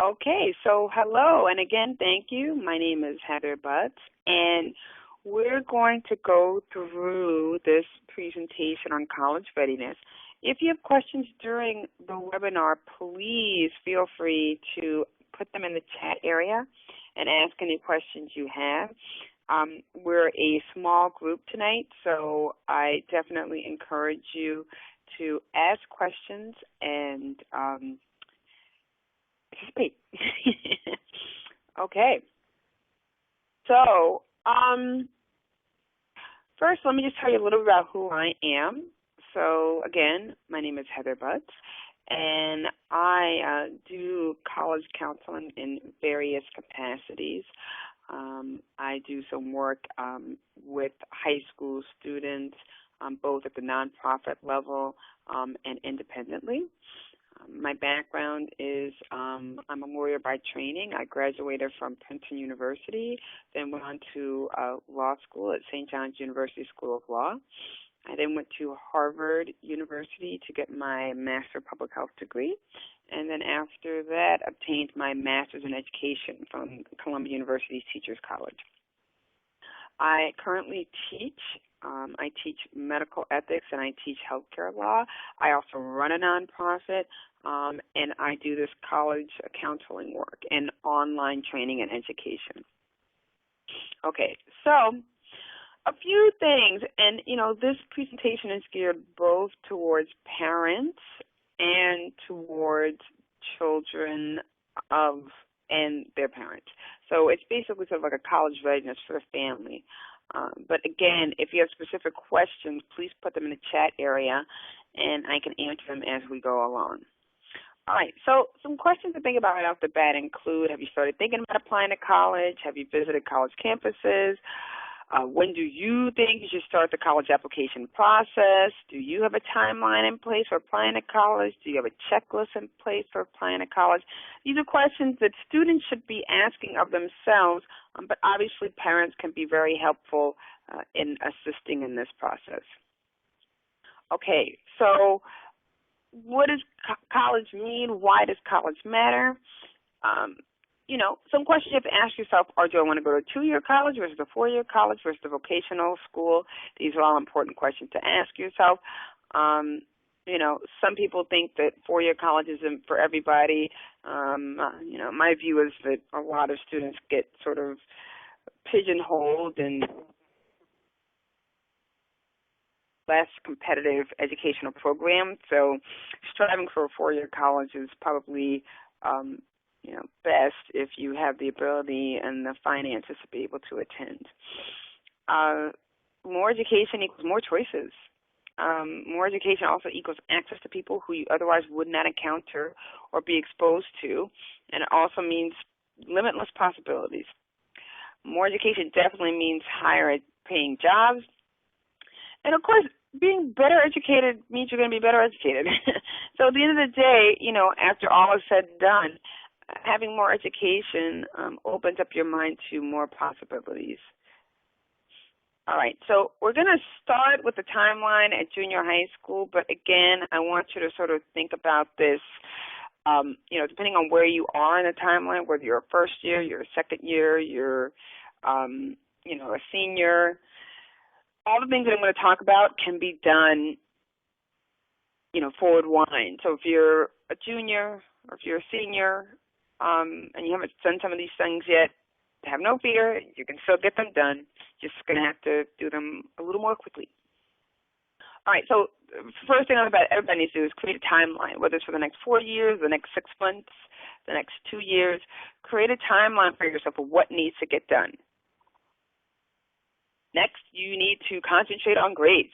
Okay, so hello, and again, thank you. My name is Heather Butts, and we're going to go through this presentation on college readiness. If you have questions during the webinar, please feel free to put them in the chat area and ask any questions you have. We're a small group tonight, so I definitely encourage you to ask questions and participate. Okay. So, first, let me just tell you a little bit about who I am. So, again, my name is Heather Butts, and I do college counseling in various capacities. I do some work with high school students, both at the nonprofit level and independently. My background is I'm a lawyer by training. I graduated from Princeton University, then went on to law school at St. John's University School of Law. I then went to Harvard University to get my Master of Public Health degree, and then after that obtained my Master's in Education from Columbia University's Teachers College. I currently teach. I teach medical ethics and I teach healthcare law. I also run a nonprofit, and I do this college counseling work and online training and education. Okay, so a few things, and this presentation is geared both towards parents and towards children and their parents. So it's basically sort of like a college readiness for the family. But again, if you have specific questions, please put them in the chat area, and I can answer them as we go along. All right, so some questions to think about right off the bat include, have you started thinking about applying to college? Have you visited college campuses? When do you think you should start the college application process? Do you have a timeline in place for applying to college? Do you have a checklist in place for applying to college? These are questions that students should be asking of themselves, but obviously parents can be very helpful in assisting in this process. Okay, so what does college mean? Why does college matter? Some questions you have to ask yourself are, do I want to go to a 2-year college versus a 4-year college versus a vocational school? These are all important questions to ask yourself. Some people think that 4-year college isn't for everybody. My view is that a lot of students get sort of pigeonholed in less competitive educational programs. So striving for a 4-year college is probably best if you have the ability and the finances to be able to attend. More education equals more choices. More education also equals access to people who you otherwise would not encounter or be exposed to, and it also means limitless possibilities. More education definitely means higher paying jobs, and of course, being better educated means you're going to be better educated. So at the end of the day, after all is said and done, having more education opens up your mind to more possibilities. All right, so we're going to start with the timeline at junior high school, but again, I want you to sort of think about this, depending on where you are in the timeline, whether you're a first year, you're a second year, you're, a senior. All the things that I'm going to talk about can be done, forward wind. So if you're a junior or if you're a senior, and you haven't done some of these things yet, have no fear. You can still get them done. Just going to have to do them a little more quickly. All right, so first thing everybody needs to do is create a timeline, whether it's for the next 4 years, the next 6 months, the next 2 years. Create a timeline for yourself of what needs to get done. Next, you need to concentrate on grades.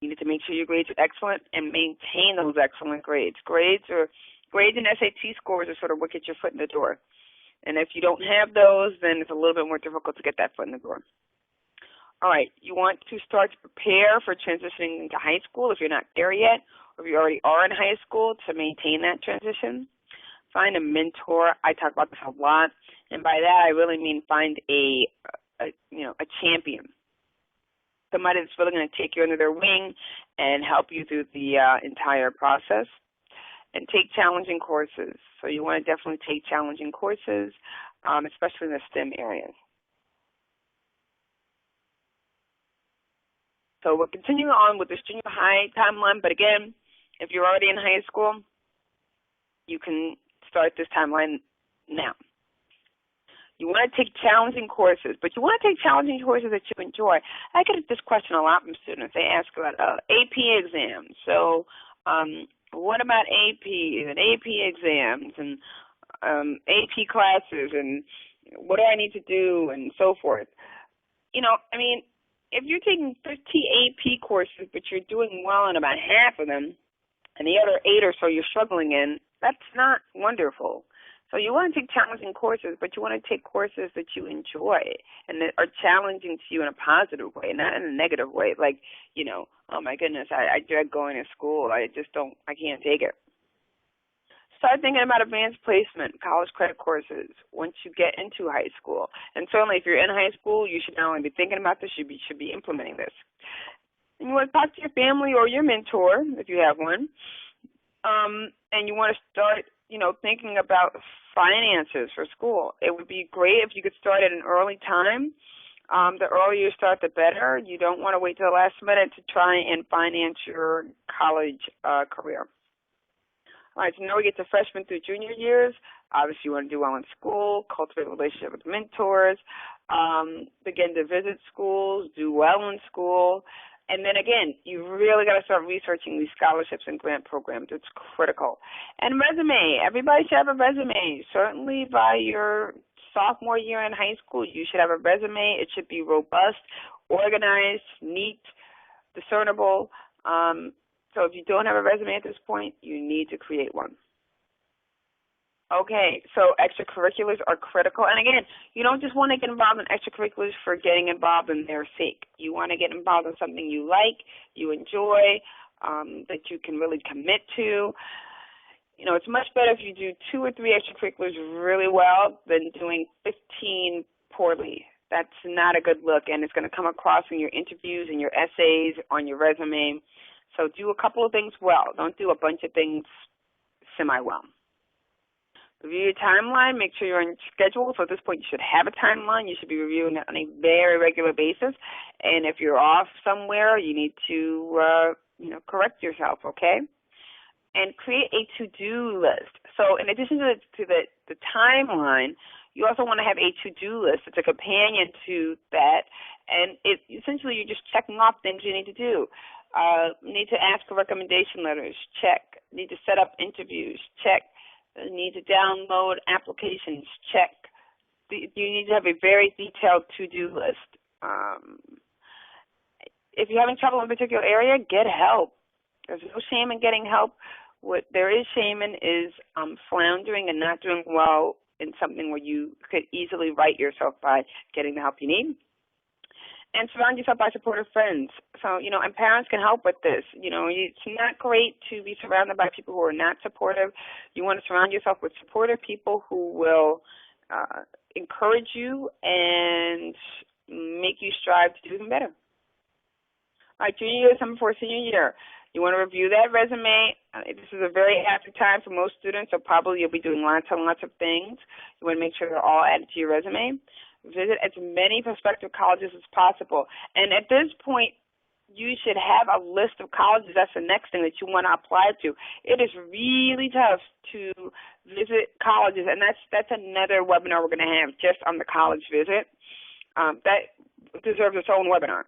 You need to make sure your grades are excellent and maintain those excellent grades. Grades and SAT scores are sort of what get your foot in the door. And if you don't have those, then it's a little bit more difficult to get that foot in the door. All right, you want to start to prepare for transitioning into high school if you're not there yet, or if you already are in high school, to maintain that transition. Find a mentor. I talk about this a lot, and by that I really mean find a champion, somebody that's really going to take you under their wing and help you through the entire process. and take challenging courses. So you want to definitely take challenging courses, especially in the STEM areas. So we're continuing on with this junior high timeline, but again, if you're already in high school, you can start this timeline now. You want to take challenging courses, but you want to take challenging courses that you enjoy. I get this question a lot from students. They ask about AP exams. So what about APs and AP exams and AP classes, and what do I need to do, and so forth? You know, I mean, if you're taking 50 AP courses, but you're doing well in about half of them, and the other 8 or so you're struggling in, that's not wonderful. So you want to take challenging courses, but you want to take courses that you enjoy and that are challenging to you in a positive way, not in a negative way. Like, you know, oh my goodness, I dread going to school. I can't take it. Start thinking about advanced placement, college credit courses once you get into high school. And certainly if you're in high school, you should not only be thinking about this, you should be implementing this. And you want to talk to your family or your mentor, if you have one, and you want to start, you know, thinking about finances for school. It would be great if you could start at an early time. The earlier you start, the better. You don't want to wait till the last minute to try and finance your college career. All right, so now we get to freshman through junior years. Obviously, you want to do well in school, cultivate a relationship with mentors, begin to visit schools, do well in school. And then again, you really got to start researching these scholarships and grant programs. It's critical. And resume. Everybody should have a resume. Certainly by your sophomore year in high school, you should have a resume. It should be robust, organized, neat, discernible. So if you don't have a resume at this point, you need to create one. Okay, so extracurriculars are critical. And again, you don't just want to get involved in extracurriculars for getting involved in their sake. You want to get involved in something you like, you enjoy, that you can really commit to. You know, it's much better if you do 2 or 3 extracurriculars really well than doing 15 poorly. That's not a good look, and it's going to come across in your interviews and your essays, on your resume. So do a couple of things well. Don't do a bunch of things semi-well. Review your timeline. Make sure you're on schedule. So at this point, you should have a timeline. You should be reviewing it on a very regular basis. And if you're off somewhere, you need to, correct yourself, okay? And create a to-do list. So in addition to the timeline, you also want to have a to-do list. It's a companion to that. And essentially, you're just checking off things you need to do. Need to ask for recommendation letters, check. Need to set up interviews, check. Need to download applications, check. You need to have a very detailed to-do list. If you're having trouble in a particular area, get help. There's no shame in getting help. What there is shame in is floundering and not doing well in something where you could easily right yourself by getting the help you need. And surround yourself by supportive friends. So, and parents can help with this. It's not great to be surrounded by people who are not supportive. You want to surround yourself with supportive people who will encourage you and make you strive to do even better. All right, junior year, summer before senior year. You want to review that resume. This is a very active time for most students, so probably you'll be doing lots and lots of things. You want to make sure they're all added to your resume. Visit as many prospective colleges as possible. And at this point, you should have a list of colleges. That's the next thing that you want to apply to. It is really tough to visit colleges, and that's another webinar we're going to have just on the college visit. That deserves its own webinar.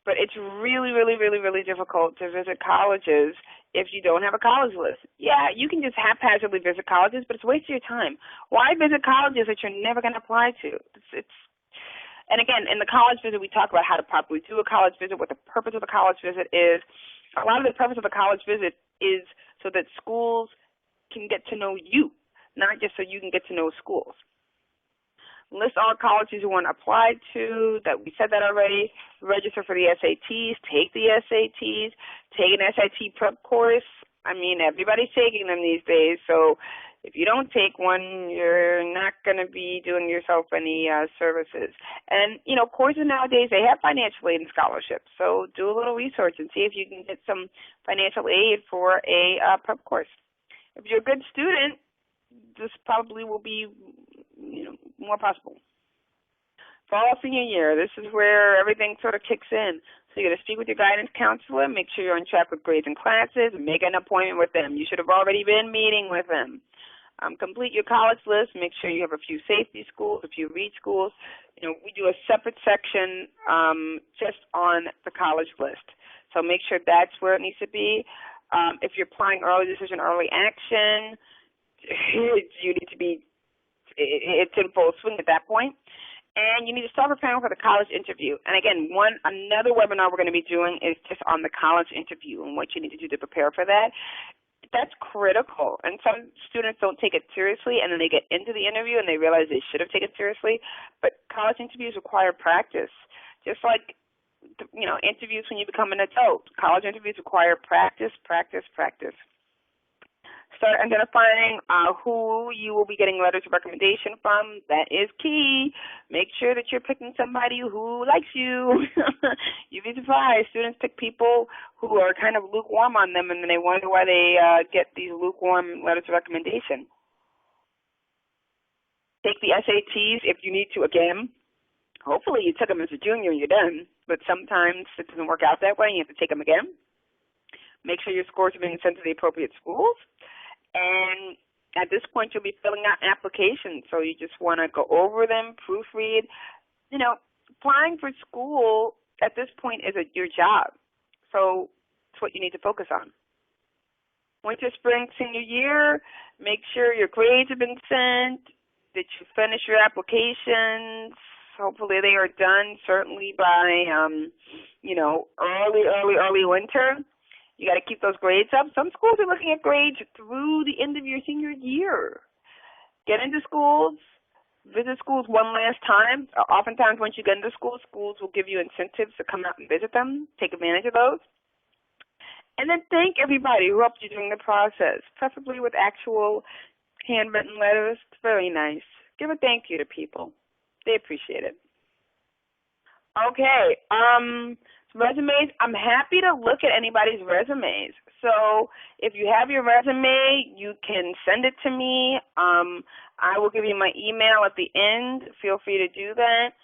But it's really, really, really, really difficult to visit colleges if you don't have a college list. Yeah, you can just haphazardly visit colleges, but it's a waste of your time. Why visit colleges that you're never going to apply to? And again, in the college visit, we talk about how to properly do a college visit, what the purpose of the college visit is. A lot of the purpose of the college visit is so that schools can get to know you, not just so you can get to know schools. List all colleges you want to apply to. That we said that already. Register for the SATs. Take the SATs. Take an SAT prep course. I mean, everybody's taking them these days. So if you don't take one, you're not going to be doing yourself any services. And, courses nowadays, they have financial aid and scholarships. So do a little research and see if you can get some financial aid for a prep course. If you're a good student, this probably will be, more possible. Fall senior year, this is where everything sort of kicks in. So you're going to speak with your guidance counselor, make sure you're on track with grades and classes, make an appointment with them. You should have already been meeting with them. Complete your college list. Make sure you have a few safety schools, a few READ schools. We do a separate section just on the college list. So make sure that's where it needs to be. If you're applying early decision, early action, you need to be, it's in full swing at that point. And you need to start preparing for the college interview. And again, another webinar we're going to be doing is just on the college interview and what you need to do to prepare for that. That's critical. And some students don't take it seriously, and then they get into the interview and they realize they should have taken it seriously. But college interviews require practice. Just like, interviews when you become an adult. College interviews require practice, practice, practice. Start identifying who you will be getting letters of recommendation from. That is key. Make sure that you're picking somebody who likes you. You'd be surprised. Students pick people who are kind of lukewarm on them, and then they wonder why they get these lukewarm letters of recommendation. Take the SATs if you need to again. Hopefully you took them as a junior and you're done, but sometimes it doesn't work out that way. You have to take them again. Make sure your scores are being sent to the appropriate schools. And at this point, you'll be filling out applications, so you just want to go over them, proofread. Applying for school at this point is your job, so it's what you need to focus on. Winter, spring, senior year, make sure your grades have been sent, that you finish your applications. Hopefully they are done, certainly by, early winter. You got to keep those grades up. Some schools are looking at grades through the end of your senior year. Get into schools, visit schools one last time. Oftentimes, once you get into schools will give you incentives to come out and visit them. Take advantage of those. And then thank everybody who helped you during the process, preferably with actual handwritten letters. It's very nice. Give a thank you to people. They appreciate it. Okay. Resumes, I'm happy to look at anybody's resumes. So if you have your resume, you can send it to me. I will give you my email at the end. Feel free to do that.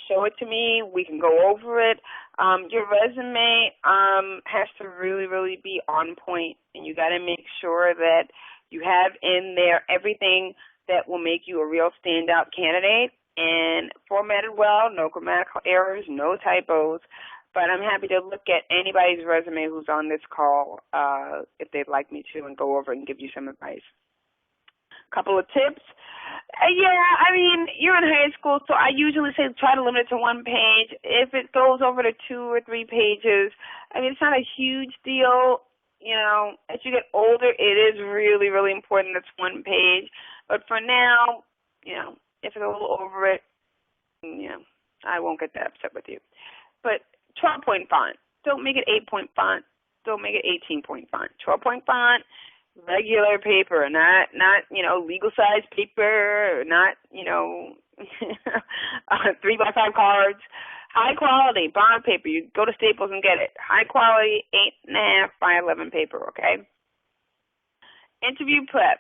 Show it to me. We can go over it. Your resume has to really, really be on point, and you got to make sure that you have in there everything that will make you a real standout candidate. And formatted well, no grammatical errors, no typos. But I'm happy to look at anybody's resume who's on this call if they'd like me to, and go over and give you some advice. Couple of tips. You're in high school, so I usually say try to limit it to one page. If it goes over to 2 or 3 pages, it's not a huge deal. As you get older, it is really, really important that's one page. But for now, if it's a little over it, I won't get that upset with you. But 12-point font. Don't make it 8-point font. Don't make it 18-point font. 12-point font, regular paper, not legal size paper, not 3x5 cards. High quality bond paper. You go to Staples and get it. High quality 8.5 by 11 paper. Okay. Interview prep.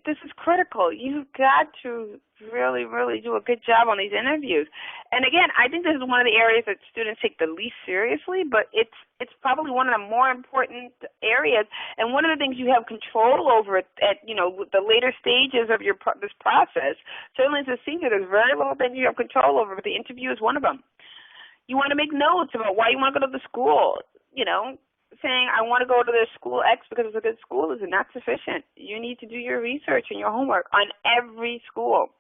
This is critical. You've got to really, really do a good job on these interviews. And again, I think this is one of the areas that students take the least seriously, but it's probably one of the more important areas, and one of the things you have control over at the later stages of this process. Certainly as a senior, there's very little things you have control over, but the interview is one of them. You want to make notes about why you want to go to the school, saying I want to go to the school X because it's a good school is not sufficient. You need to do your research and your homework on every school.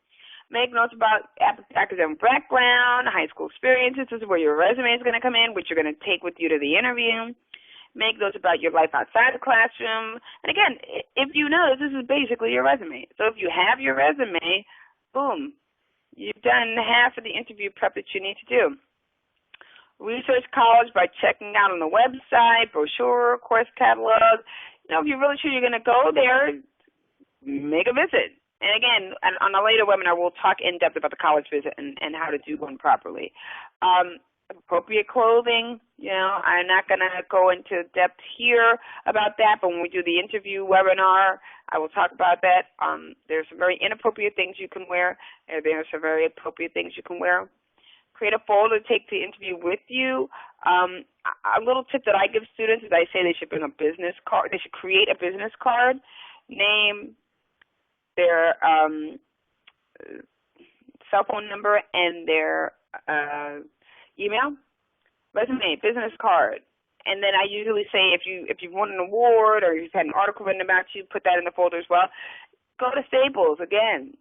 Make notes about academic background, high school experiences. This is where your resume is going to come in, which you're going to take with you to the interview. Make notes about your life outside the classroom. And again, if you know, this is basically your resume. So if you have your resume, boom, you've done half of the interview prep that you need to do. Research college by checking out on the website, brochure, course catalog. If you're really sure you're going to go there, make a visit. And again, on a later webinar, we'll talk in depth about the college visit and how to do one properly. appropriate clothing. I'm not going to go into depth here about that, but when we do the interview webinar, I will talk about that. There's some very inappropriate things you can wear, and there's some very appropriate things you can wear. Create a folder to take the interview with you. A little tip that I give students is I say they should bring a business card. They should create a business card, name, their cell phone number, and their email, resume, business card. And then I usually say if you've won an award or you've had an article written about you, put that in the folder as well. Go to Staples again.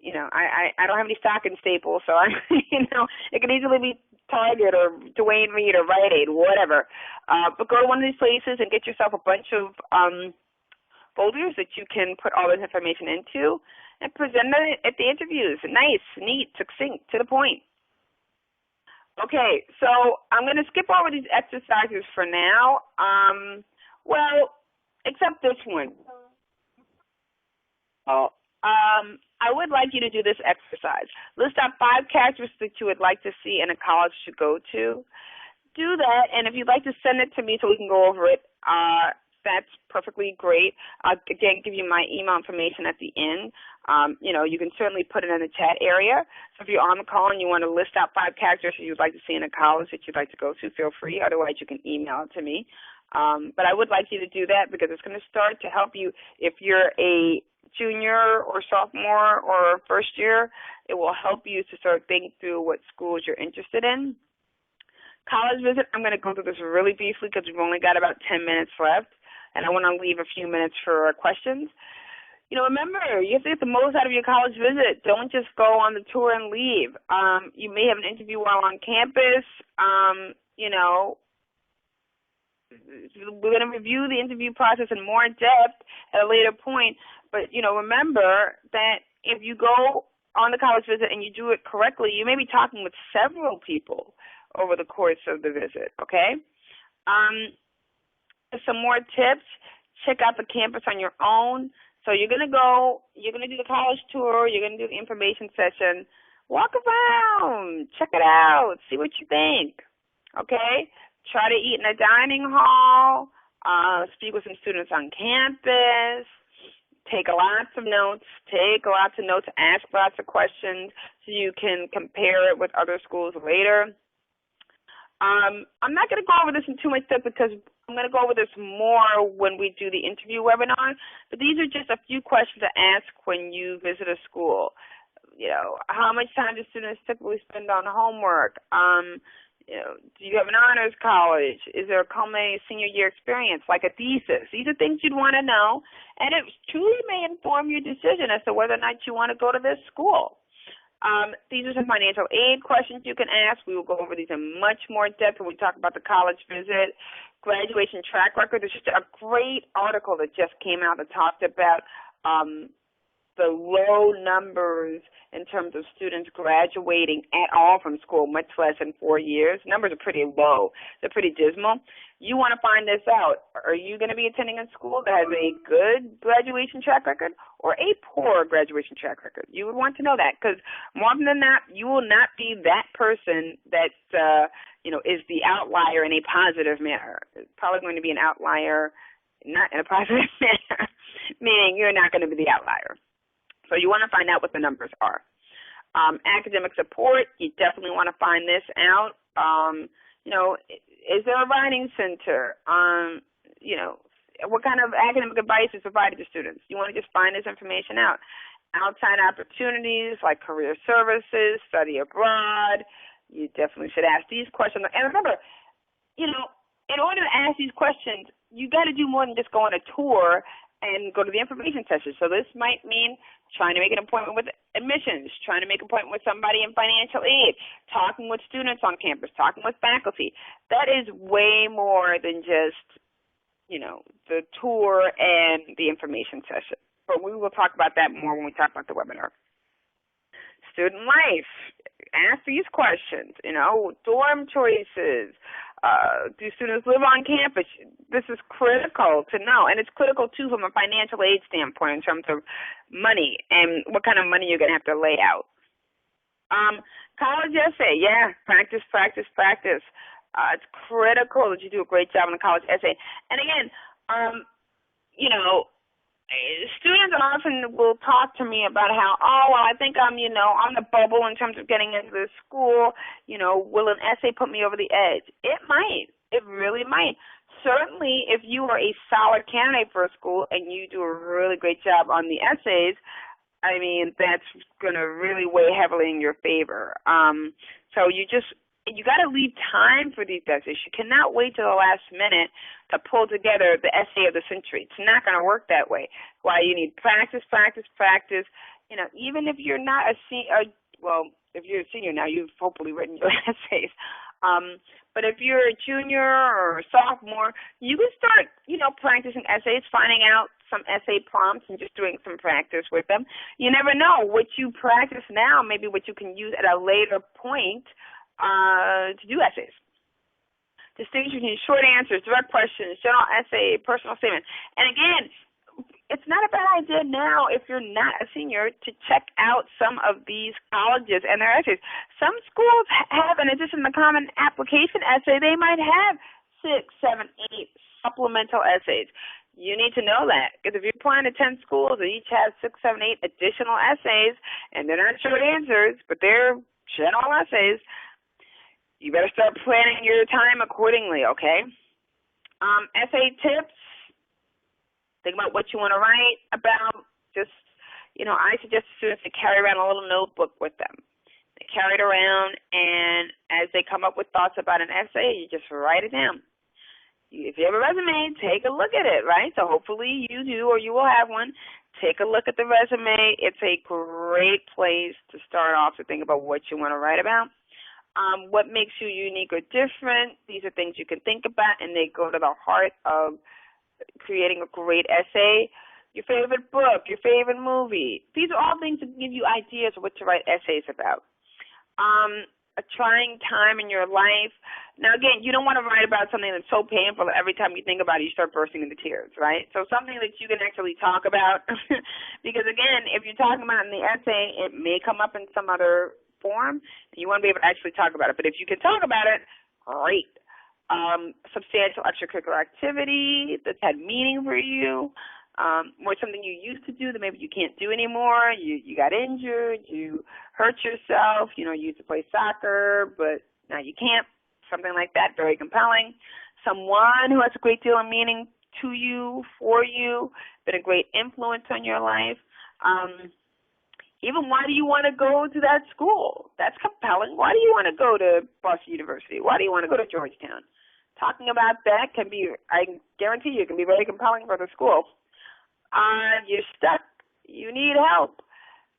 I don't have any stock in Staples, so it can easily be Target or Dwayne Reed or Rite Aid, whatever. But go to one of these places and get yourself a bunch of folders that you can put all this information into and present it at the interviews. Nice, neat, succinct, to the point. Okay, so I'm going to skip over these exercises for now. Except this one. I would like you to do this exercise. List out 5 characteristics you would like to see in a college to go to. Do that, and if you'd like to send it to me so we can go over it, that's perfectly great. I'll, again, give you my email information at the end. You can certainly put it in the chat area. So if you're on the call and you want to list out 5 characteristics you'd like to see in a college that you'd like to go to, feel free. Otherwise, you can email it to me. But I would like you to do that because it's going to start to help you if you're a junior or sophomore or first year. It will help you to start thinking through what schools you're interested in. College visit, I'm going to go through this really briefly because we've only got about 10 minutes left, and I want to leave a few minutes for questions. Remember, you have to get the most out of your college visit. Don't just go on the tour and leave. You may have an interview while on campus. We're going to review the interview process in more depth at a later point. But, remember that if you go on the college visit and you do it correctly, you may be talking with several people over the course of the visit, okay? Some more tips. Check out the campus on your own. So you're going to do the college tour, you're going to do the information session. Walk around, check it out, see what you think, okay? Try to eat in a dining hall, speak with some students on campus, take lots of notes, ask lots of questions so you can compare it with other schools later. I'm not going to go over this in too much depth because I'm going to go over this more when we do the interview webinar, but these are just a few questions to ask when you visit a school. How much time do students typically spend on homework? Do you have an honors college? Is there a culminating senior year experience, like a thesis? These are things you'd want to know, and it truly may inform your decision as to whether or not you want to go to this school. These are some financial aid questions you can ask. We will go over these in much more depth when we talk about the college visit. Graduation track record. There's just a great article that just came out that talked about the low numbers in terms of students graduating at all from school, much less in 4 years. Numbers are pretty low. They're pretty dismal. You want to find this out. Are you going to be attending a school that has a good graduation track record or a poor graduation track record? You would want to know that because more often than not, you will not be that person that, is the outlier in a positive manner. It's probably going to be an outlier not in a positive manner, meaning you're not going to be the outlier. So you want to find out what the numbers are. Academic support, you definitely want to find this out. Is there a writing center? What kind of academic advice is provided to students? You want to just find this information out. Outside opportunities like career services, study abroad, you definitely should ask these questions. And remember, in order to ask these questions, you got to do more than just go on a tour and go to the information session. So this might mean trying to make an appointment with admissions, trying to make an appointment with somebody in financial aid, talking with students on campus, talking with faculty. That is way more than just, the tour and the information session. But we will talk about that more when we talk about the webinar. Student life. Ask these questions, dorm choices. Do students live on campus? This is critical to know, and it's critical, too, from a financial aid standpoint in terms of money and what kind of money you're going to have to lay out. College essay, yeah. Practice, practice, practice. It's critical that you do a great job in a college essay. And again, um, you know, students often will talk to me about how, oh, well, I think I'm, on the bubble in terms of getting into this school. Will an essay put me over the edge? It might. It really might. Certainly, if you are a solid candidate for a school and you do a really great job on the essays, I mean, that's going to really weigh heavily in your favor. So you got to leave time for these essays. You cannot wait till the last minute to pull together the essay of the century. It's not going to work that way. Why you need practice, practice, practice. Even if you're not a senior, well, if you're a senior now, you've hopefully written your essays. But if you're a junior or a sophomore, you can start, practicing essays, finding out some essay prompts and just doing some practice with them. You never know what you practice now, maybe what you can use at a later point to do essays. Distinguish between short answers, direct questions, general essay, personal statement. And again, it's not a bad idea now, if you're not a senior, to check out some of these colleges and their essays. Some schools have, in addition to the common application essay, they might have 6, 7, 8 supplemental essays. You need to know that, because if you're applying to 10 schools that each have 6, 7, 8 additional essays, and they're not short answers, but they're general essays, you better start planning your time accordingly, okay? Essay tips. Think about what you want to write about. Just, I suggest students to carry around a little notebook with them. They carry it around, and as they come up with thoughts about an essay, you just write it down. If you have a resume, take a look at it, right? So hopefully you do, or you will have one. Take a look at the resume. It's a great place to start off to think about what you want to write about. What makes you unique or different? These are things you can think about, and they go to the heart of creating a great essay. Your favorite book, your favorite movie. These are all things that give you ideas of what to write essays about. A trying time in your life. Now, again, you don't want to write about something that's so painful that every time you think about it, you start bursting into tears, right? So something that you can actually talk about, because, again, if you're talking about in the essay, it may come up in some other form, and you want to be able to actually talk about it. But if you can talk about it, great. Substantial extracurricular activity that's had meaning for you, or something you used to do that maybe you can't do anymore. You got injured, you hurt yourself, you used to play soccer, but now you can't. Something like that, very compelling. Someone who has a great deal of meaning to you, for you, been a great influence on your life. Even why do you want to go to that school? That's compelling. Why do you want to go to Boston University? Why do you want to go to Georgetown? Talking about that can be, I guarantee you, can be very compelling for the school. You're stuck. You need help.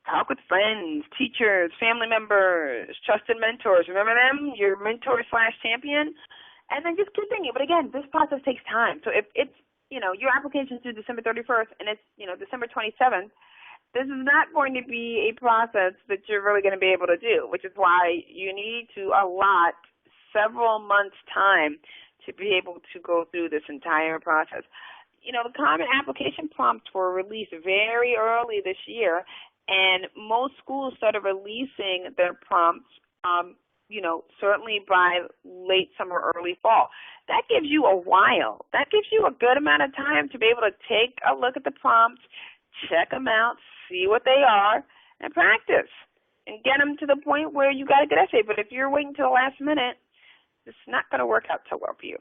Talk with friends, teachers, family members, trusted mentors. Remember them? Your mentor/champion. And then just continue. But again, this process takes time. So if it's, your application is due December 31st and it's, December 27th, this is not going to be a process that you're really going to be able to do, which is why you need to allot several months' time to be able to go through this entire process. The common application prompts were released very early this year, and most schools started releasing their prompts, certainly by late summer, early fall. That gives you a while. That gives you a good amount of time to be able to take a look at the prompts, check them out, see what they are, and practice, and get them to the point where you got a good essay. But if you're waiting till the last minute, it's not going to work out so well for you.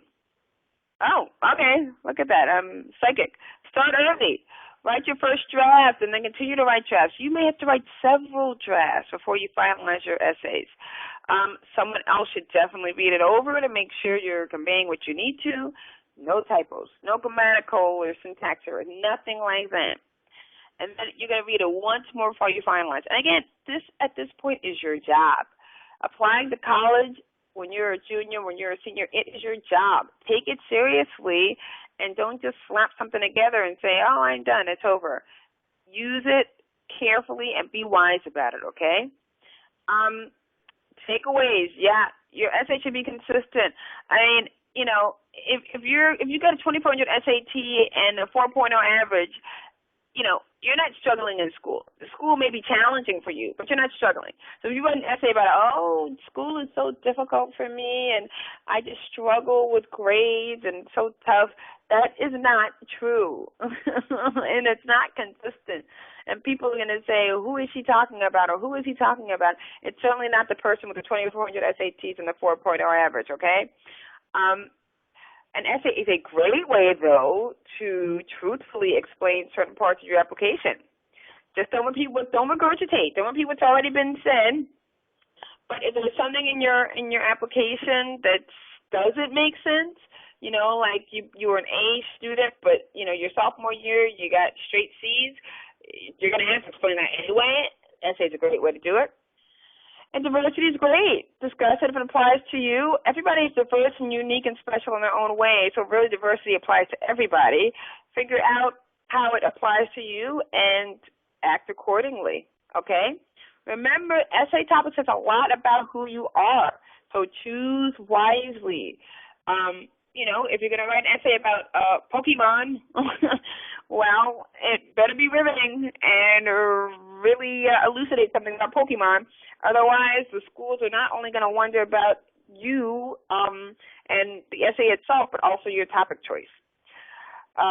Oh, okay. Look at that. I'm psychic. Start early. Write your first draft and then continue to write drafts. You may have to write several drafts before you finalize your essays. Someone else should definitely read it over to make sure you're conveying what you need to. No typos, no grammatical or syntax errors, nothing like that. And then you're going to read it once more before you finalize. And again, this at this point is your job. Applying to college, when you're a junior, when you're a senior, it is your job. Take it seriously and don't just slap something together and say, oh, I'm done, it's over. Use it carefully and be wise about it, okay? Takeaways, yeah, your essay should be consistent. I mean, if you got a 2400 SAT and a 4.0 average, you're not struggling in school. The school may be challenging for you, but you're not struggling. So if you write an essay about, school is so difficult for me and I just struggle with grades and so tough, that is not true. And it's not consistent. And people are going to say, who is she talking about or who is he talking about? It's certainly not the person with the 2,400 SATs and the 4.0 average, okay? An essay is a great way, though, to truthfully explain certain parts of your application. Just don't regurgitate. Don't repeat what's already been said. But if there's something in your application that doesn't make sense, like you were an A student, but your sophomore year you got straight C's, you're going to have to explain that anyway. Essay is a great way to do it. And diversity is great. Discuss it if it applies to you. Everybody is diverse and unique and special in their own way, so really diversity applies to everybody. Figure out how it applies to you and act accordingly, okay? Remember, essay topics says a lot about who you are, so choose wisely. If you're going to write an essay about Pokemon, well, it better be riveting and really elucidate something about Pokemon. Otherwise, the schools are not only going to wonder about you and the essay itself, but also your topic choice.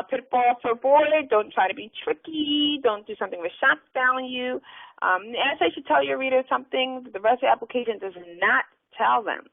Pitfalls to avoid: don't try to be tricky. Don't do something with shock value. The essay should tell your reader something that the rest of the application does not tell them.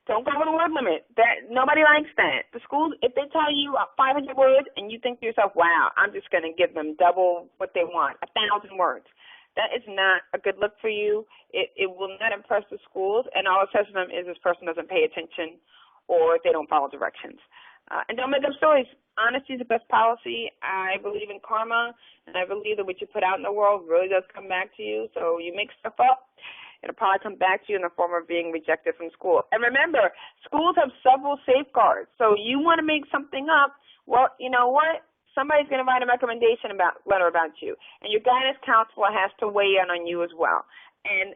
Don't go over the word limit. Nobody likes that. The schools, if they tell you 500 words and you think to yourself, wow, I'm just going to give them double what they want, 1,000 words. That is not a good look for you. It will not impress the schools, and all it says to them is this person doesn't pay attention or they don't follow directions. And don't make up stories. Honesty is the best policy. I believe in karma, and I believe that what you put out in the world really does come back to you. So you make stuff up, it'll probably come back to you in the form of being rejected from school. And remember, schools have several safeguards. So you want to make something up, well, you know what? Somebody's going to write a recommendation letter about you. And your guidance counselor has to weigh in on you as well. And,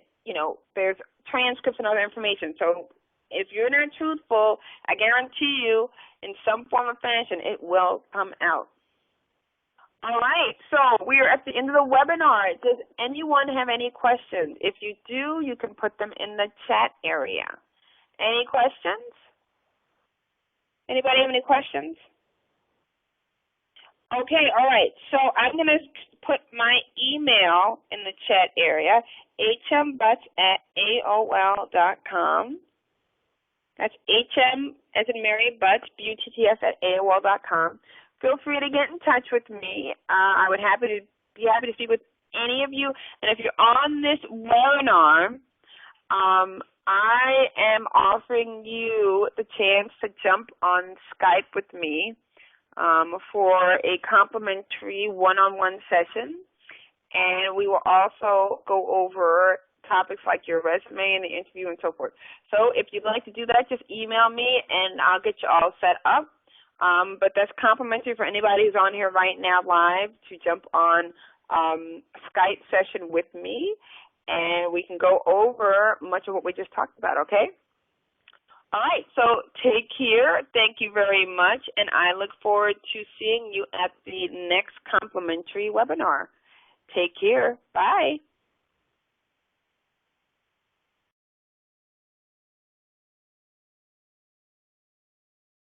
there's transcripts and other information. So if you're not truthful, I guarantee you, in some form or fashion, it will come out. All right, so we are at the end of the webinar. Does anyone have any questions? If you do, you can put them in the chat area. Any questions? Anybody have any questions? Okay, all right. So I'm going to put my email in the chat area, hmbutts@aol.com. That's HM as in Mary Butts, BUTTS@AOL.com. Feel free to get in touch with me. I would be happy to speak with any of you. And if you're on this webinar, I am offering you the chance to jump on Skype with me for a complimentary one-on-one session. And we will also go over topics like your resume and the interview and so forth. So if you'd like to do that, just email me and I'll get you all set up. But that's complimentary for anybody who's on here right now live to jump on a Skype session with me, and we can go over much of what we just talked about, okay? All right, so take care. Thank you very much, and I look forward to seeing you at the next complimentary webinar. Take care. Bye.